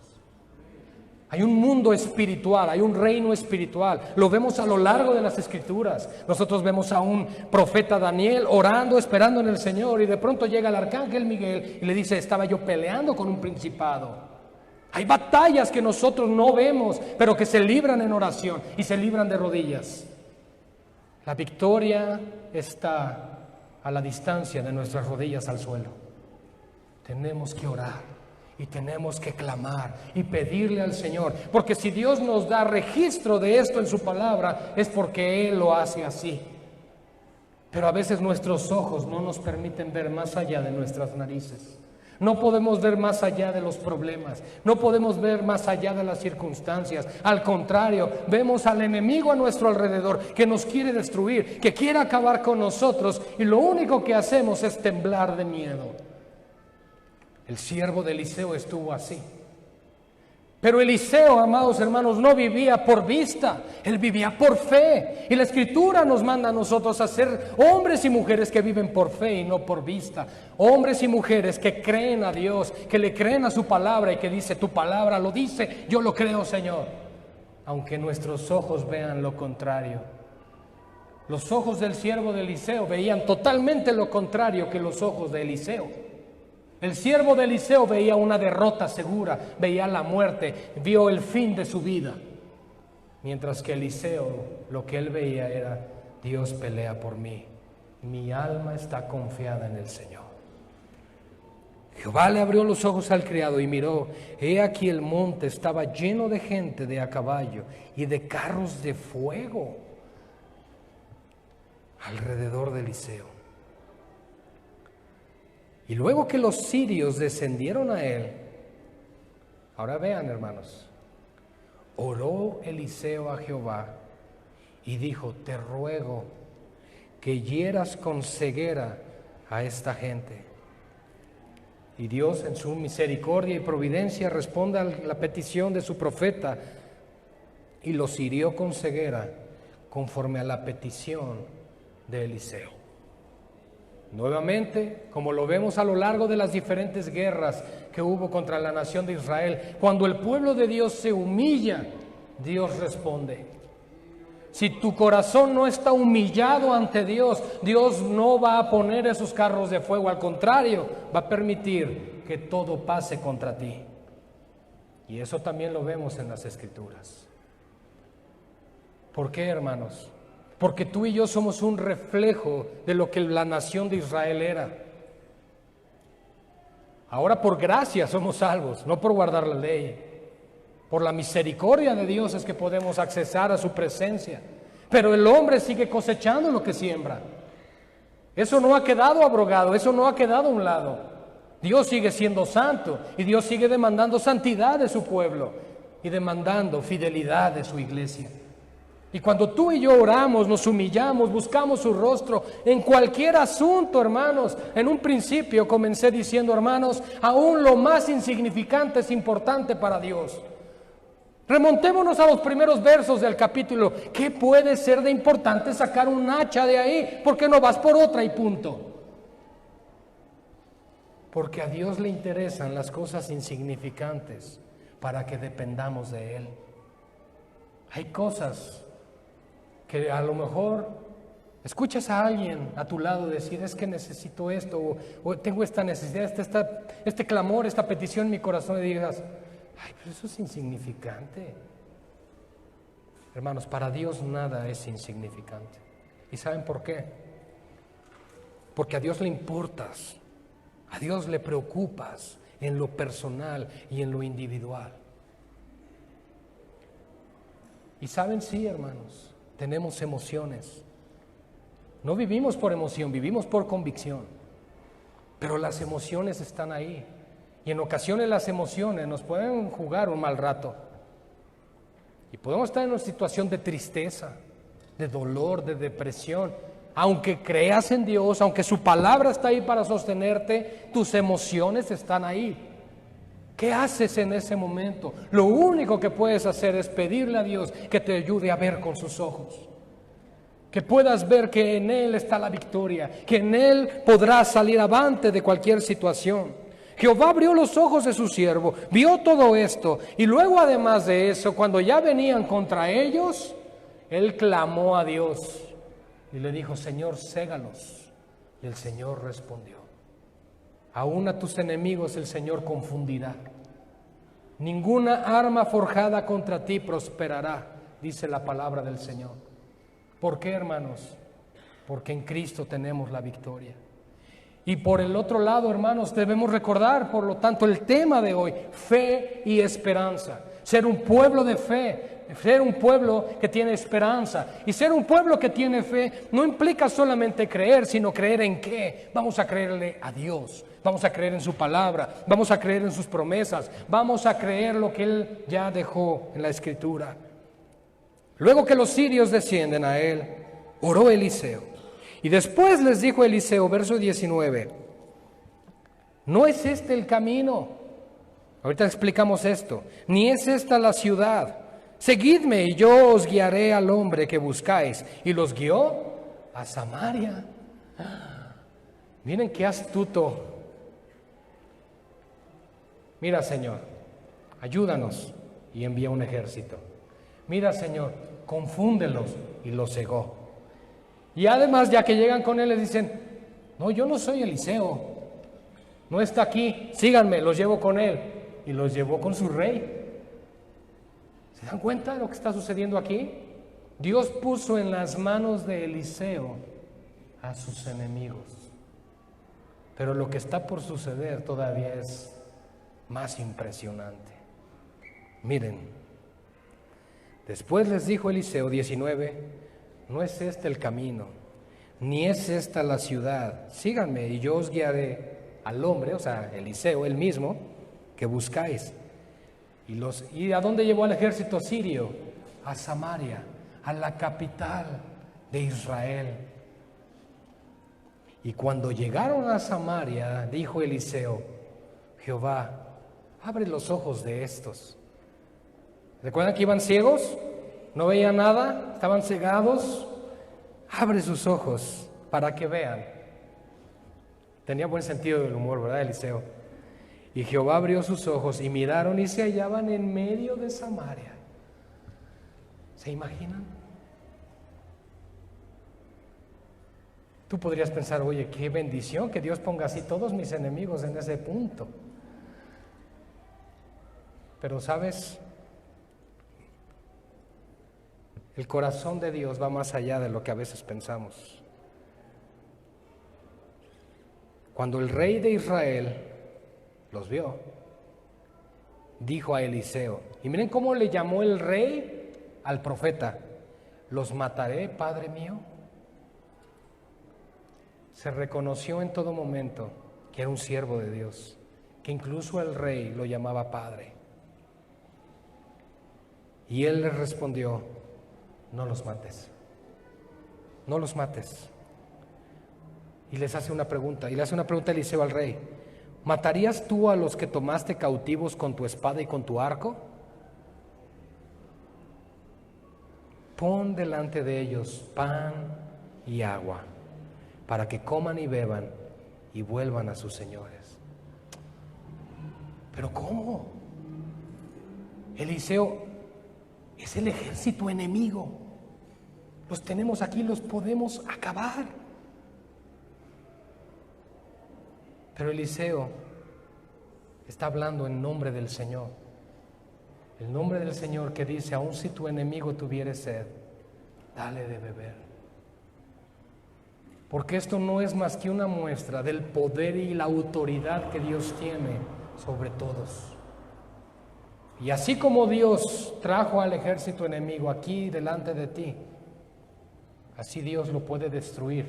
Hay un mundo espiritual, hay un reino espiritual. Lo vemos a lo largo de las Escrituras. Nosotros vemos a un profeta Daniel orando, esperando en el Señor, y de pronto llega el arcángel Miguel y le dice: estaba yo peleando con un principado. Hay batallas que nosotros no vemos, pero que se libran en oración y se libran de rodillas. La victoria está a la distancia de nuestras rodillas al suelo. Tenemos que orar. Y tenemos que clamar y pedirle al Señor, porque si Dios nos da registro de esto en su palabra, es porque Él lo hace así. Pero a veces nuestros ojos no nos permiten ver más allá de nuestras narices. No podemos ver más allá de los problemas, no podemos ver más allá de las circunstancias. Al contrario, vemos al enemigo a nuestro alrededor que nos quiere destruir, que quiere acabar con nosotros, y lo único que hacemos es temblar de miedo. El siervo de Eliseo estuvo así. Pero Eliseo, amados hermanos, no vivía por vista, él vivía por fe. Y la Escritura nos manda a nosotros a ser hombres y mujeres que viven por fe y no por vista. Hombres y mujeres que creen a Dios, que le creen a su palabra y que dice: tu palabra lo dice, yo lo creo, Señor. Aunque nuestros ojos vean lo contrario. Los ojos del siervo de Eliseo veían totalmente lo contrario que los ojos de Eliseo. El siervo de Eliseo veía una derrota segura, veía la muerte, vio el fin de su vida. Mientras que Eliseo, lo que él veía era: Dios pelea por mí, mi alma está confiada en el Señor. Jehová le abrió los ojos al criado y miró, he aquí el monte estaba lleno de gente de a caballo y de carros de fuego alrededor de Eliseo. Y luego que los sirios descendieron a él, ahora vean, hermanos, oró Eliseo a Jehová y dijo: te ruego que hieras con ceguera a esta gente. Y Dios, en su misericordia y providencia, responde a la petición de su profeta y los hirió con ceguera conforme a la petición de Eliseo. Nuevamente, como lo vemos a lo largo de las diferentes guerras que hubo contra la nación de Israel, cuando el pueblo de Dios se humilla, Dios responde. Si tu corazón no está humillado ante Dios, Dios no va a poner esos carros de fuego, al contrario, va a permitir que todo pase contra ti. Y eso también lo vemos en las Escrituras. ¿Por qué, hermanos? Porque tú y yo somos un reflejo de lo que la nación de Israel era. Ahora por gracia somos salvos, no por guardar la ley. Por la misericordia de Dios es que podemos accesar a su presencia. Pero el hombre sigue cosechando lo que siembra. Eso no ha quedado abrogado, eso no ha quedado a un lado. Dios sigue siendo santo y Dios sigue demandando santidad de su pueblo y demandando fidelidad de su iglesia. Y cuando tú y yo oramos, nos humillamos, buscamos su rostro en cualquier asunto, hermanos. En un principio comencé diciendo, hermanos, aún lo más insignificante es importante para Dios. Remontémonos a los primeros versos del capítulo. ¿Qué puede ser de importante sacar un hacha de ahí? ¿Por qué no vas por otra y punto? Porque a Dios le interesan las cosas insignificantes para que dependamos de Él. Hay cosas que a lo mejor escuchas a alguien a tu lado decir, es que necesito esto, o tengo esta necesidad, este clamor, esta petición en mi corazón, y digas, ay, pero eso es insignificante. Hermanos, para Dios nada es insignificante. ¿Y saben por qué? Porque a Dios le importas, a Dios le preocupas en lo personal y en lo individual. Y saben, sí, hermanos, tenemos emociones. No vivimos por emoción, vivimos por convicción. Pero las emociones están ahí. Y en ocasiones las emociones nos pueden jugar un mal rato. Y podemos estar en una situación de tristeza, de dolor, de depresión. Aunque creas en Dios, aunque su palabra está ahí para sostenerte, tus emociones están ahí. ¿Qué haces en ese momento? Lo único que puedes hacer es pedirle a Dios que te ayude a ver con sus ojos. Que puedas ver que en Él está la victoria, que en Él podrás salir avante de cualquier situación. Jehová abrió los ojos de su siervo, vio todo esto, y luego además de eso, cuando ya venían contra ellos, Él clamó a Dios y le dijo, Señor, ségalos. Y el Señor respondió. Aún a tus enemigos el Señor confundirá. Ninguna arma forjada contra ti prosperará, dice la palabra del Señor. ¿Por qué, hermanos? Porque en Cristo tenemos la victoria. Y por el otro lado, hermanos, debemos recordar, por lo tanto, el tema de hoy, fe y esperanza. Ser un pueblo de fe, ser un pueblo que tiene esperanza. Y ser un pueblo que tiene fe no implica solamente creer, sino creer en qué. Vamos a creerle a Dios, vamos a creer en su palabra, vamos a creer en sus promesas, vamos a creer lo que Él ya dejó en la Escritura. Luego que los sirios descienden a él, oró Eliseo. Y después les dijo Eliseo, verso 19, no es este el camino. Ahorita explicamos esto. Ni es esta la ciudad. Seguidme y yo os guiaré al hombre que buscáis. Y los guió a Samaria. Miren qué astuto. Mira, Señor, ayúdanos, y envía un ejército. Mira, Señor, confúndelos, y los cegó. Y además, ya que llegan con él, les dicen, no, yo no soy Eliseo, no está aquí, síganme, los llevo con él. Y los llevó con su rey. ¿Se dan cuenta de lo que está sucediendo aquí? Dios puso en las manos de Eliseo a sus enemigos. Pero lo que está por suceder todavía es más impresionante. Miren, después les dijo Eliseo, 19, no es este el camino, ni es esta la ciudad. Síganme y yo os guiaré al hombre, o sea, Eliseo, él mismo, que buscáis. ¿Y a dónde llevó al ejército sirio? A Samaria, a la capital de Israel. Y cuando llegaron a Samaria, dijo Eliseo, Jehová, abre los ojos de estos. ¿Recuerdan que iban ciegos? no veían nada, estaban cegados. Abre sus ojos para que vean. Tenía buen sentido del humor, ¿verdad, Eliseo? Y Jehová abrió sus ojos y miraron y se hallaban en medio de Samaria. ¿Se imaginan? Tú podrías pensar, oye, qué bendición que Dios ponga así todos mis enemigos en ese punto. Pero ¿sabes? El corazón de Dios va más allá de lo que a veces pensamos. Cuando el rey de Israel los vio, dijo a Eliseo, y miren cómo le llamó el rey al profeta: ¿los mataré, padre mío? Se reconoció en todo momento que era un siervo de Dios, que incluso el rey lo llamaba padre. Y él le respondió: no los mates, no los mates. Y les hace una pregunta, y le hace una pregunta a Eliseo al rey: ¿matarías tú a los que tomaste cautivos con tu espada y con tu arco? Pon delante de ellos pan y agua, para que coman y beban y vuelvan a sus señores. ¿Pero cómo? Eliseo, es el ejército enemigo. Los tenemos aquí, los podemos acabar. Pero Eliseo está hablando en nombre del Señor. El nombre del Señor que dice: aun si tu enemigo tuviere sed, dale de beber. Porque esto no es más que una muestra del poder y la autoridad que Dios tiene sobre todos. Y así como Dios trajo al ejército enemigo aquí delante de ti, así Dios lo puede destruir,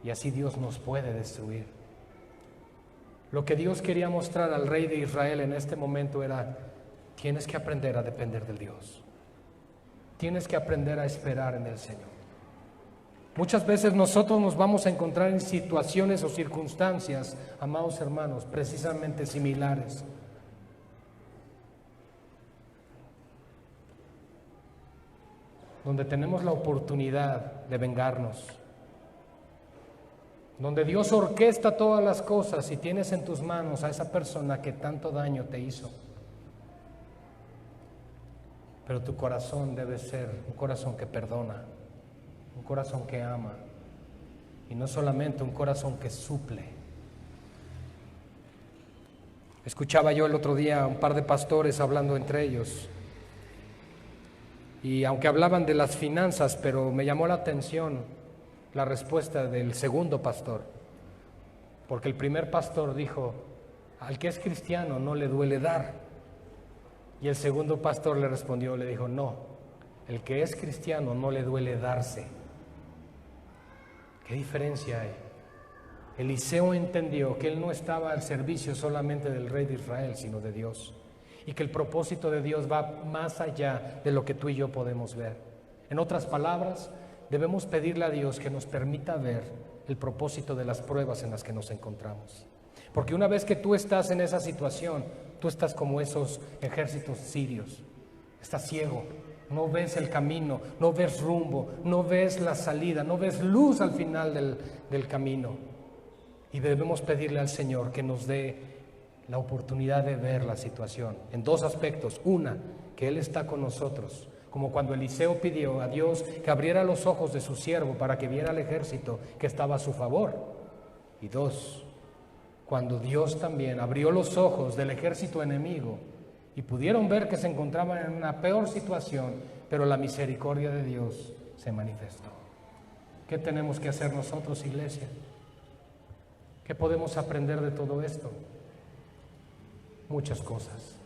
y así Dios nos puede destruir. Lo que Dios quería mostrar al rey de Israel en este momento era: tienes que aprender a depender de Dios. Tienes que aprender a esperar en el Señor. Muchas veces nosotros nos vamos a encontrar en situaciones o circunstancias, amados hermanos, precisamente similares. Donde tenemos la oportunidad de vengarnos, donde Dios orquesta todas las cosas y tienes en tus manos a esa persona que tanto daño te hizo. Pero tu corazón debe ser un corazón que perdona, un corazón que ama, y no solamente un corazón que suple. Escuchaba yo el otro día a un par de pastores hablando entre ellos, y aunque hablaban de las finanzas, pero me llamó la atención la respuesta del segundo pastor, porque el primer pastor dijo: al que es cristiano no le duele dar, y el segundo pastor le respondió, le dijo: no, el que es cristiano no le duele darse. ¿Qué diferencia hay? Eliseo entendió que él no estaba al servicio solamente del rey de Israel, sino de Dios, y que el propósito de Dios va más allá de lo que tú y yo podemos ver. En otras palabras, debemos pedirle a Dios que nos permita ver el propósito de las pruebas en las que nos encontramos. Porque una vez que tú estás en esa situación, tú estás como esos ejércitos sirios. Estás ciego, no ves el camino, no ves rumbo, no ves la salida, no ves luz al final del camino. Y debemos pedirle al Señor que nos dé la oportunidad de ver la situación en dos aspectos. Una, que Él está con nosotros, como cuando Eliseo pidió a Dios que abriera los ojos de su siervo para que viera al ejército que estaba a su favor. Y dos, cuando Dios también abrió los ojos del ejército enemigo y pudieron ver que se encontraban en una peor situación, pero la misericordia de Dios se manifestó. ¿Qué tenemos que hacer nosotros, iglesia? ¿Qué podemos aprender de todo esto? Muchas cosas,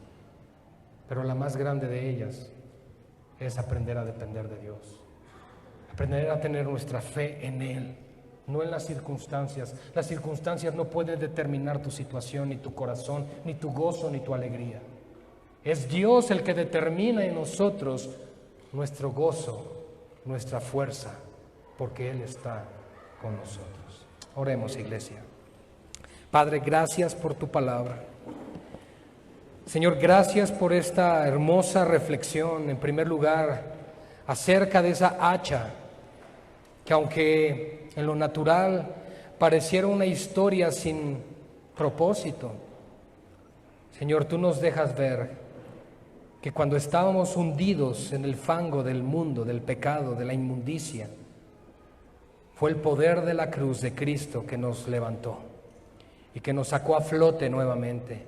pero la más grande de ellas es aprender a depender de Dios, aprender a tener nuestra fe en Él, no en las circunstancias. Las circunstancias no pueden determinar tu situación, ni tu corazón, ni tu gozo, ni tu alegría. Es Dios el que determina en nosotros nuestro gozo, nuestra fuerza, porque Él está con nosotros. Oremos, iglesia. Padre, gracias por tu palabra. Señor, gracias por esta hermosa reflexión. En primer lugar, acerca de esa hacha que, aunque en lo natural pareciera una historia sin propósito, Señor, tú nos dejas ver que cuando estábamos hundidos en el fango del mundo, del pecado, de la inmundicia, fue el poder de la cruz de Cristo que nos levantó y que nos sacó a flote nuevamente,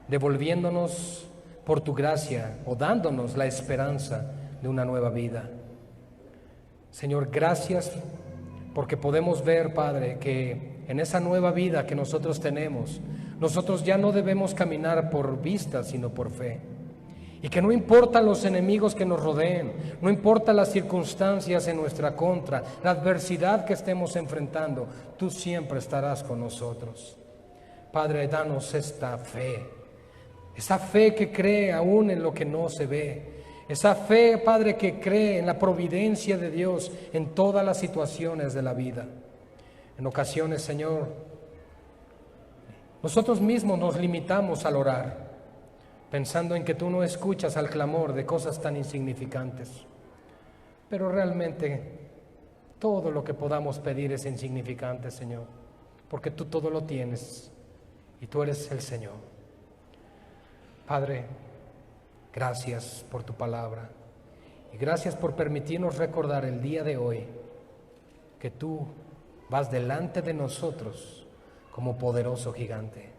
devolviéndonos por tu gracia o dándonos la esperanza de una nueva vida. Señor, gracias porque podemos ver, Padre, que en esa nueva vida que nosotros tenemos, nosotros ya no debemos caminar por vista, sino por fe. Y que no importan los enemigos que nos rodeen, no importan las circunstancias en nuestra contra, la adversidad que estemos enfrentando, tú siempre estarás con nosotros. Padre, danos esta fe, esa fe que cree aún en lo que no se ve, esa fe, Padre, que cree en la providencia de Dios en todas las situaciones de la vida. En ocasiones, Señor, nosotros mismos nos limitamos al orar, pensando en que tú no escuchas al clamor de cosas tan insignificantes. Pero realmente todo lo que podamos pedir es insignificante, Señor, porque tú todo lo tienes y tú eres el Señor. Padre, gracias por tu palabra y gracias por permitirnos recordar el día de hoy que tú vas delante de nosotros como poderoso gigante.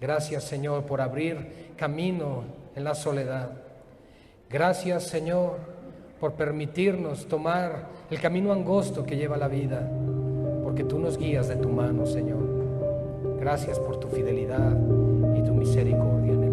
Gracias, Señor, por abrir camino en la soledad. Gracias, Señor, por permitirnos tomar el camino angosto que lleva la vida, porque tú nos guías de tu mano, Señor. Gracias por tu fidelidad y tu misericordia.